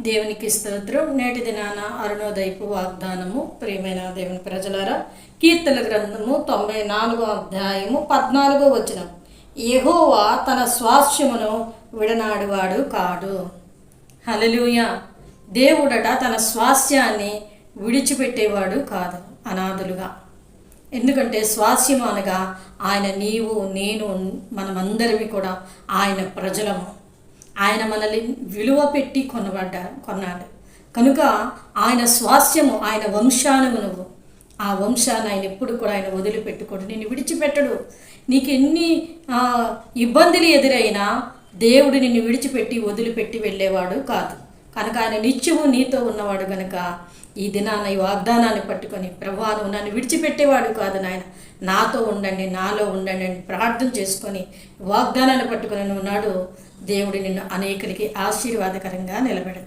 దేవునికి స్తోత్రం. నేటి దినాన అరుణోదయపు వాగ్దానము. ప్రియమైన దేవుని ప్రజలారా, కీర్తన గ్రంథము 94వ అధ్యాయము 14వ వచనం. యెహోవా తన స్వాస్థ్యమును విడనాడువాడు కాడు. హల్లెలూయా. దేవుడట తన స్వాస్థ్యాన్ని విడిచిపెట్టేవాడు కాదు అనాథులుగా. ఎందుకంటే స్వాస్థ్యము అనగా ఆయన, నీవు నేను, మనమందరివి కూడా ఆయన ప్రజలము. ఆయన మనల్ని విలువ పెట్టి కొన్నాడు కనుక ఆయన స్వాస్థ్యము, ఆయన వంశానువు నువ్వు. ఆ వంశాన్ని ఆయన ఎప్పుడు కూడా ఆయన వదిలిపెట్టుకోడు, నిన్ను విడిచిపెట్టడు. నీకు ఎన్ని ఇబ్బందులు ఎదురైనా దేవుడు నిన్ను విడిచిపెట్టి వదిలిపెట్టి వెళ్ళేవాడు కాదు. కనుక ఆయన నిత్యము నీతో ఉన్నవాడు కనుక ఈ దినాన ఈ వాగ్దానాన్ని పట్టుకొని, ప్రభువా నువ్వు నన్ను విడిచిపెట్టేవాడు కాదు నాయన, నాతో ఉండండి, నాలో ఉండండి అని ప్రార్థన చేసుకొని వాగ్దానాన్ని పట్టుకొని నువ్వు నాడు దేవుడు నిన్ను అనేకులకి ఆశీర్వాదకరంగా నిలబెడతాడు.